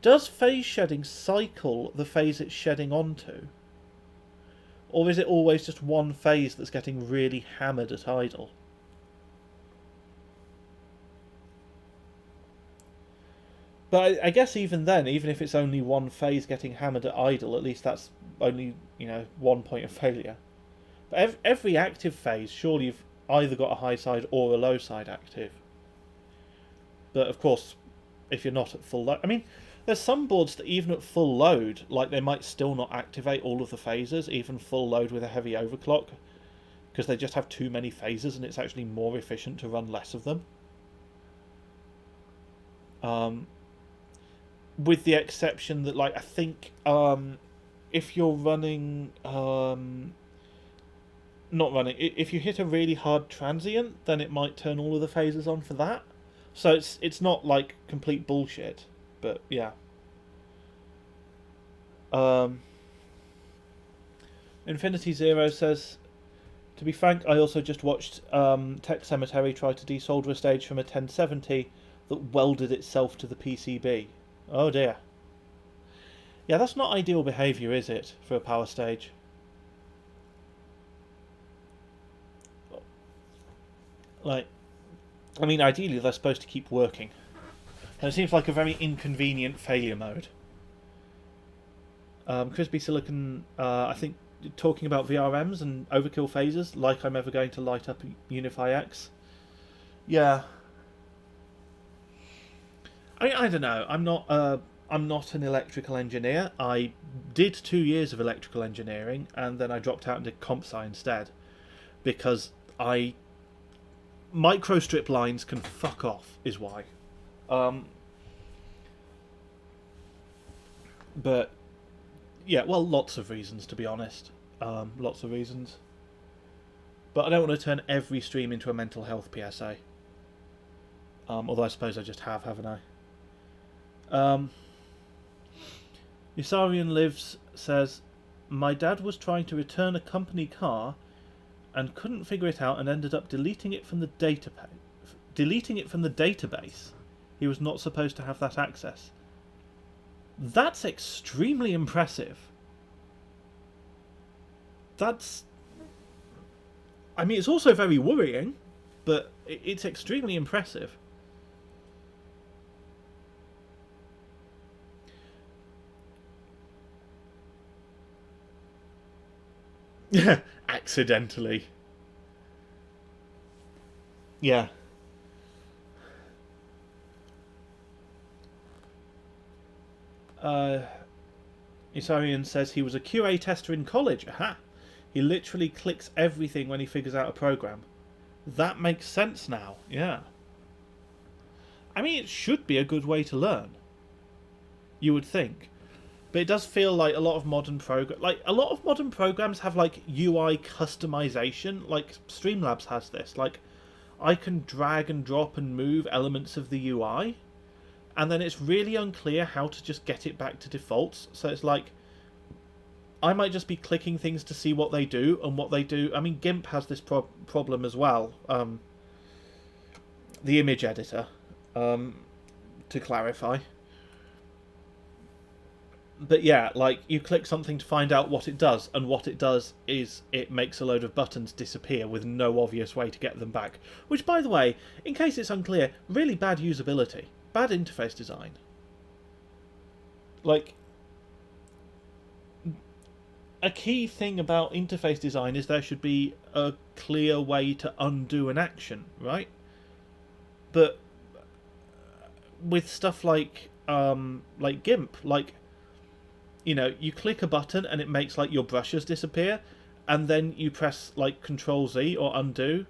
S1: does phase shedding cycle the phase it's shedding onto? Or is it always just one phase that's getting really hammered at idle? But I guess even then, even if it's only one phase getting hammered at idle, at least that's only, one point of failure. But every active phase, surely you've either got a high side or a low side active. But of course, if you're not at full load... I mean, there's some boards that even at full load, like they might still not activate all of the phases, even full load with a heavy overclock, because they just have too many phases and it's actually more efficient to run less of them. With the exception that, like, I think if you're running... not running... If you hit a really hard transient, then it might turn all of the phases on for that. So it's not, like, complete bullshit. But, yeah. Infinity Zero says, to be frank, I also just watched Tech Cemetery try to desolder a stage from a 1070 that welded itself to the PCB. Oh dear. Yeah, that's not ideal behaviour, is it, for a power stage? Like, I mean, ideally they're supposed to keep working. And it seems like a very inconvenient failure mode. Crispy Silicon, I think, talking about VRMs and overkill phases, like I'm ever going to light up Unify X. Yeah. I don't know. I'm not an electrical engineer. I did 2 years of electrical engineering, and then I dropped out and did comp sci instead, because microstrip lines can fuck off, is why. But yeah, well, lots of reasons, to be honest. Lots of reasons. But I don't want to turn every stream into a mental health PSA. Although I suppose I just have, haven't I? Yusarian Lives says, my dad was trying to return a company car and couldn't figure it out and ended up deleting it from the database. He was not supposed to have that access. That's extremely impressive. It's also very worrying, but it's extremely impressive. Accidentally. Yeah. Isarian says he was a QA tester in college. Aha! He literally clicks everything when he figures out a program. That makes sense now. Yeah. I mean, it should be a good way to learn. You would think. But it does feel like a lot of modern programs have like UI customization. Like Streamlabs has this. Like, I can drag and drop and move elements of the UI, and then it's really unclear how to just get it back to defaults. So it's like, I might just be clicking things to see what they do, and what they do... I mean, GIMP has this problem as well. The image editor, to clarify. But yeah, like, you click something to find out what it does, and what it does is it makes a load of buttons disappear with no obvious way to get them back. Which, by the way, in case it's unclear, really bad usability. Bad interface design. Like, a key thing about interface design is there should be a clear way to undo an action, right? But with stuff like GIMP, like, you click a button and it makes like your brushes disappear, and then you press like Control Z or undo,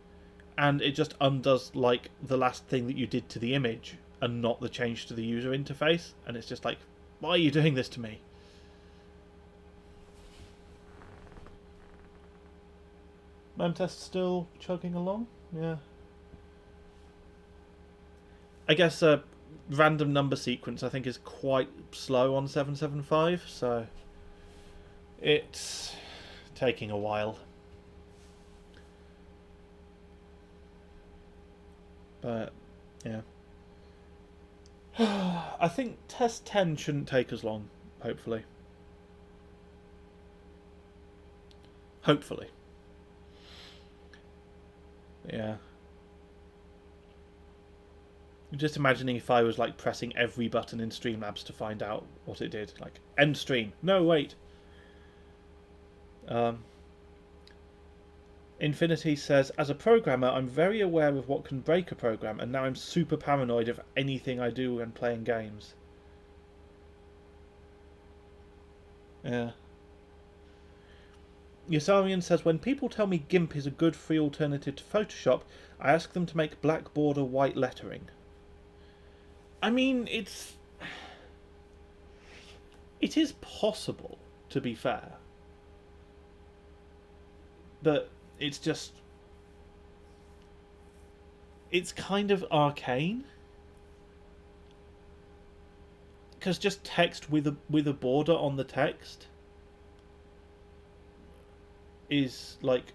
S1: and it just undoes like the last thing that you did to the image and not the change to the user interface. And it's just like, why are you doing this to me? Memtest still chugging along? Yeah. I guess random number sequence I think is quite slow on 775, so it's taking a while. But Yeah. I think test 10 shouldn't take as long, hopefully. Hopefully. Yeah. Just imagining if I was like pressing every button in Streamlabs to find out what it did. Like, end stream. No, wait. Infinity says, as a programmer, I'm very aware of what can break a program, and now I'm super paranoid of anything I do when playing games. Yeah. Yasarian says, when people tell me GIMP is a good free alternative to Photoshop, I ask them to make black border white lettering. I mean, it is possible, to be fair. But it's just... it's kind of arcane. Because just text with a border on the text is, like,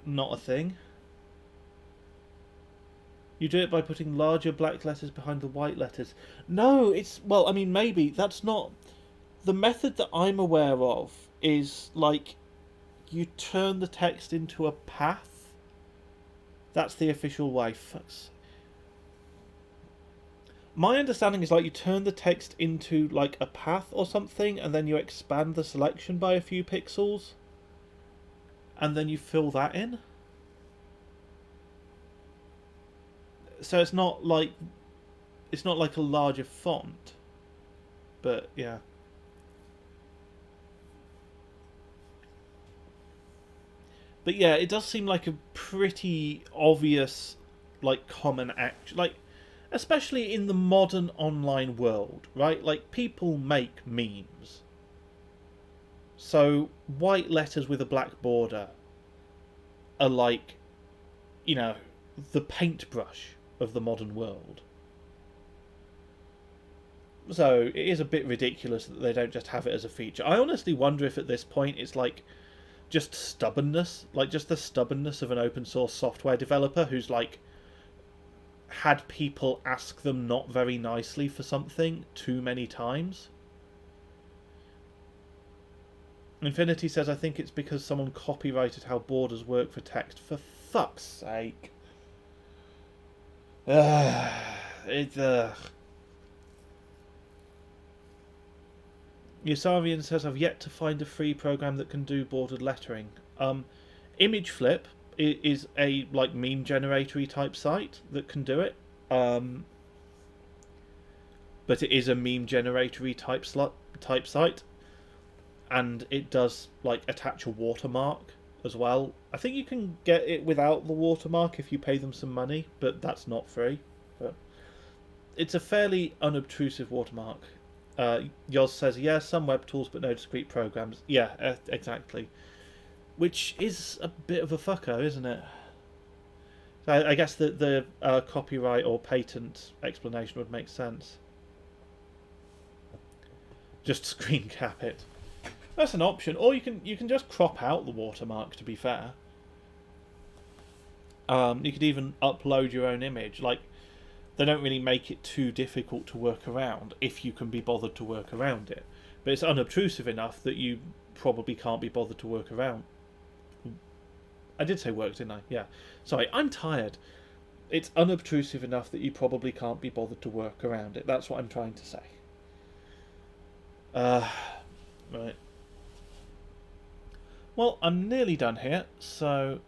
S1: not a thing. You do it by putting larger black letters behind the white letters. No, it's... well, I mean, maybe. That's not... the method that I'm aware of is, like, you turn the text into a path. That's the official way. Fucks. My understanding is, like, you turn the text into, like, a path or something, and then you expand the selection by a few pixels, and then you fill that in. So it's not like a larger font, but yeah. But yeah, it does seem like a pretty obvious, like, common act, like, especially in the modern online world, right? Like, people make memes. So white letters with a black border are like, you know, the paintbrush of the modern world. So it is a bit ridiculous that they don't just have it as a feature. I honestly wonder if at this point it's like just stubbornness, like just the stubbornness of an open source software developer who's like had people ask them not very nicely for something too many times. Infinity says, I think it's because someone copyrighted how borders work for text. For fuck's sake. Yasarian says, I've yet to find a free program that can do bordered lettering. Image Flip is a like meme generatory type site that can do it. But it is a meme generatory type site, and it does like attach a watermark as well. I think you can get it without the watermark if you pay them some money, but that's not free. But it's a fairly unobtrusive watermark. Yoz says, yeah, some web tools but no discrete programs. Yeah, exactly. Which is a bit of a fucker, isn't it? I guess the copyright or patent explanation would make sense. Just screen cap it. That's an option. Or you can just crop out the watermark, to be fair. You could even upload your own image. Like, they don't really make it too difficult to work around if you can be bothered to work around it. But it's unobtrusive enough that you probably can't be bothered to work around. I did say work, didn't I? Yeah. Sorry, I'm tired. It's unobtrusive enough that you probably can't be bothered to work around it. That's what I'm trying to say. Right. Well, I'm nearly done here, so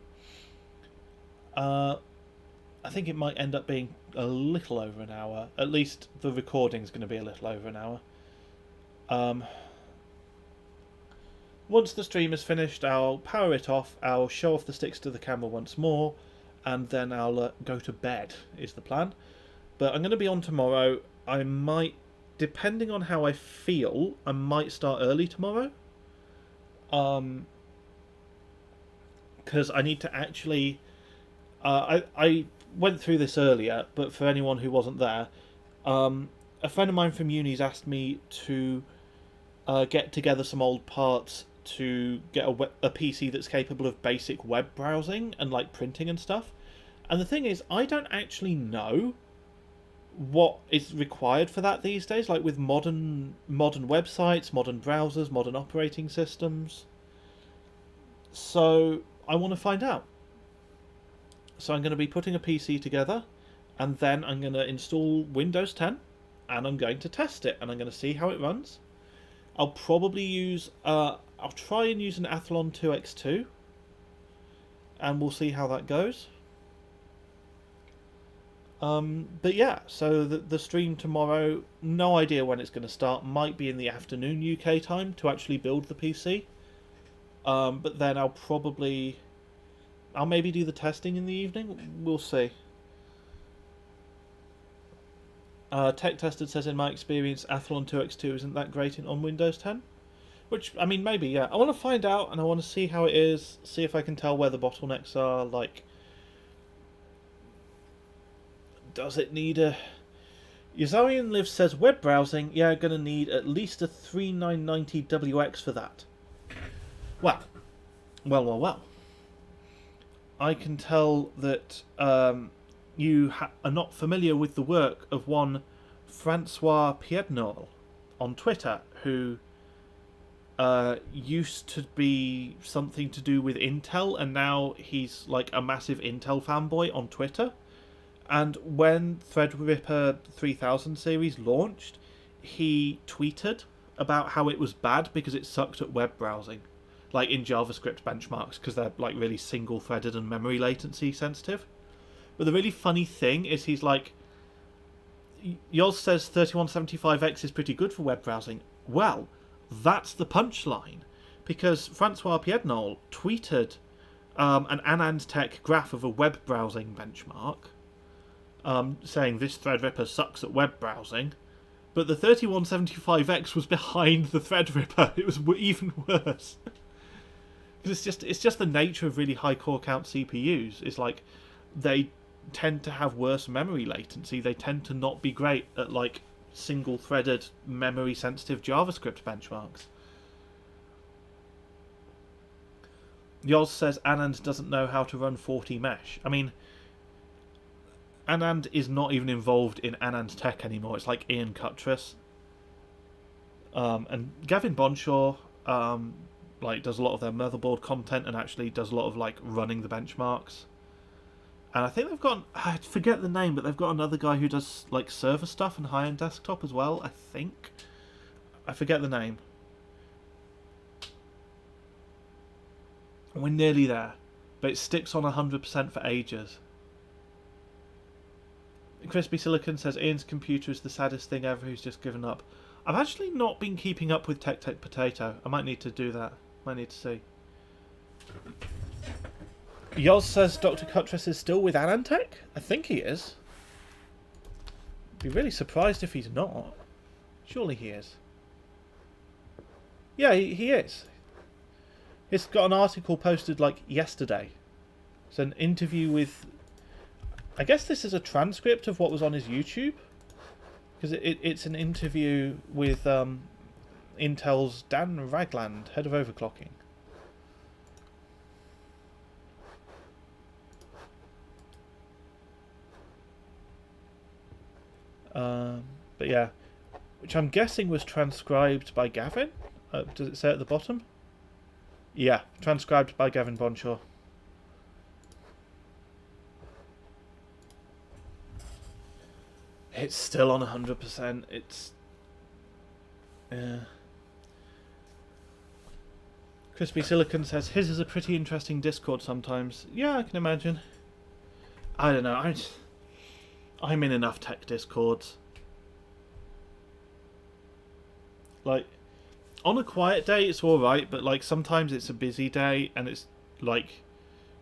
S1: I think it might end up being a little over an hour. At least the recording's going to be a little over an hour. Once the stream is finished, I'll power it off, I'll show off the sticks to the camera once more, and then I'll go to bed, is the plan. But I'm going to be on tomorrow. I might, depending on how I feel, I might start early tomorrow. Because I need to actually... I went through this earlier, but for anyone who wasn't there, a friend of mine from uni's asked me to get together some old parts to get a PC that's capable of basic web browsing and like printing and stuff. And the thing is, I don't actually know what is required for that these days, like with modern websites, modern browsers, modern operating systems. So I want to find out. So I'm going to be putting a PC together, and then I'm going to install Windows 10, and I'm going to test it, and I'm going to see how it runs. I'll probably use I'll try and use an Athlon 2X2, and we'll see how that goes. But yeah, so the stream tomorrow, no idea when it's going to start. Might be in the afternoon UK time to actually build the PC. But then I'll maybe do the testing in the evening. We'll see. Tech Tested says, in my experience, Athlon 2X2 isn't that great on Windows 10. Which, I mean, maybe, yeah. I want to find out, and I want to see how it is, see if I can tell where the bottlenecks are, like... Does it need a... Yazarian Live says, web browsing, yeah, gonna need at least a 3990WX for that. Well. I can tell that you are not familiar with the work of one Francois Piednol on Twitter, who used to be something to do with Intel, and now he's like a massive Intel fanboy on Twitter. And when Threadripper 3000 series launched, he tweeted about how it was bad because it sucked at web browsing, like in JavaScript benchmarks, because they're like really single-threaded and memory latency sensitive. But the really funny thing is he's like, Yoz says 3175X is pretty good for web browsing. Well, that's the punchline, because Francois Piednol tweeted an AnandTech graph of a web browsing benchmark, saying this Threadripper sucks at web browsing, but the 3175X was behind the Threadripper. It was even worse. Because it's just the nature of really high core count CPUs. It's like they tend to have worse memory latency. They tend to not be great at like single threaded memory sensitive JavaScript benchmarks. Yoz says Anand doesn't know how to run 40 mesh. I mean, Anand is not even involved in Anand Tech anymore. It's like Ian Cuttress. And Gavin Bonshaw like does a lot of their motherboard content and actually does a lot of like running the benchmarks. And I think they've got, I forget the name, but they've got another guy who does like server stuff and high-end desktop as well, I think. I forget the name. We're nearly there, but it sticks on 100% for ages. Crispy Silicon says Ian's computer is the saddest thing ever, he's just given up. I've actually not been keeping up with Tech Potato. I might need to do that. Might need to see. Yoz says Dr. Cuttress is still with Anantech? I think he is. Be really surprised if he's not. Surely he is. Yeah, he is. He's got an article posted like yesterday. It's an interview with... I guess this is a transcript of what was on his YouTube. Because it's an interview with Intel's Dan Ragland, head of overclocking. But yeah, which I'm guessing was transcribed by Gavin. Does it say at the bottom? Yeah, transcribed by Gavin Bonshaw. It's still on 100%. It's... Crispy Silicon says, his is a pretty interesting Discord sometimes. Yeah, I can imagine. I don't know, I'm in enough tech Discords. Like, on a quiet day it's alright, but like sometimes it's a busy day and it's like...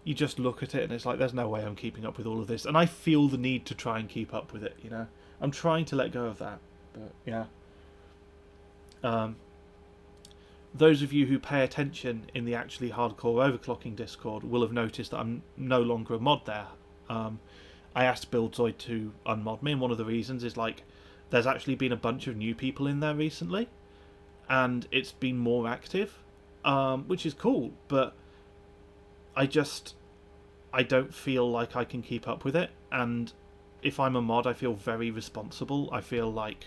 S1: You just look at it and it's like, there's no way I'm keeping up with all of this. And I feel the need to try and keep up with it, you know? I'm trying to let go of that. But, yeah. Those of you who pay attention in the actually hardcore overclocking Discord will have noticed that I'm no longer a mod there. I asked Buildzoid to unmod me, and one of the reasons is, like, there's actually been a bunch of new people in there recently. And it's been more active. Which is cool, but... I don't feel like I can keep up with it, and if I'm a mod, I feel very responsible. I feel like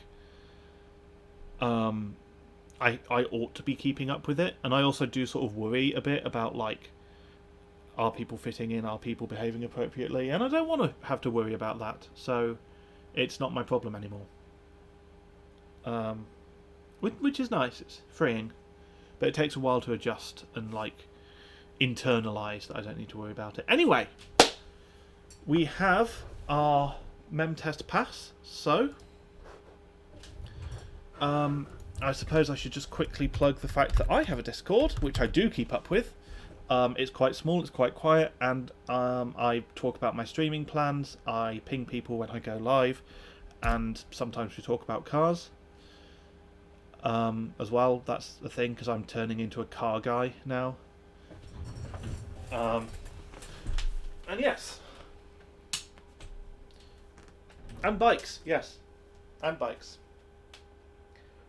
S1: I ought to be keeping up with it, and I also do sort of worry a bit about like, are people fitting in? Are people behaving appropriately? And I don't want to have to worry about that, so it's not my problem anymore. Which is nice. It's freeing, but it takes a while to adjust and like internalize that I don't need to worry about it. Anyway, we have our mem test pass, so I suppose I should just quickly plug the fact that I have a Discord, which I do keep up with. It's quite small, it's quite quiet, and I talk about my streaming plans, I ping people when I go live, and sometimes we talk about cars as well. That's the thing, because I'm turning into a car guy now. And yes. And bikes, yes. And bikes.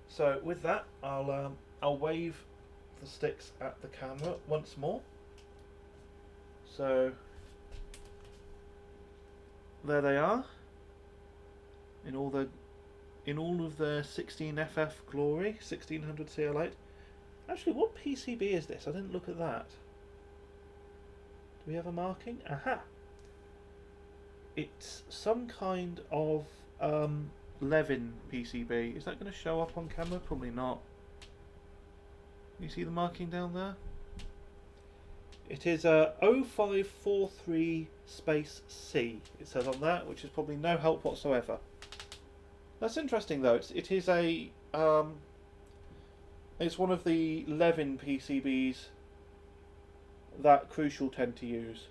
S1: So with that, I'll wave the sticks at the camera once more. So there they are, in all of their 16FF glory, 1600 CL8. Actually, what PCB is this? I didn't look at that. Do we have a marking? Aha! It's some kind of Levin PCB. Is that going to show up on camera? Probably not. You see the marking down there? It is a 0543 space C, it says on that, which is probably no help whatsoever. That's interesting though. It is a it's one of the Levin PCBs that Crucial tend to use,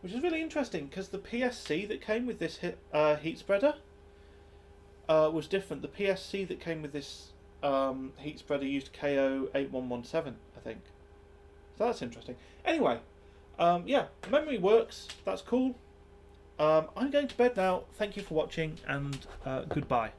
S1: which is really interesting because the PSC that came with this heat spreader was different. The PSC that came with this heat spreader used KO8117, I think. So that's interesting. Anyway, yeah, memory works. That's cool. I'm going to bed now. Thank you for watching, and goodbye.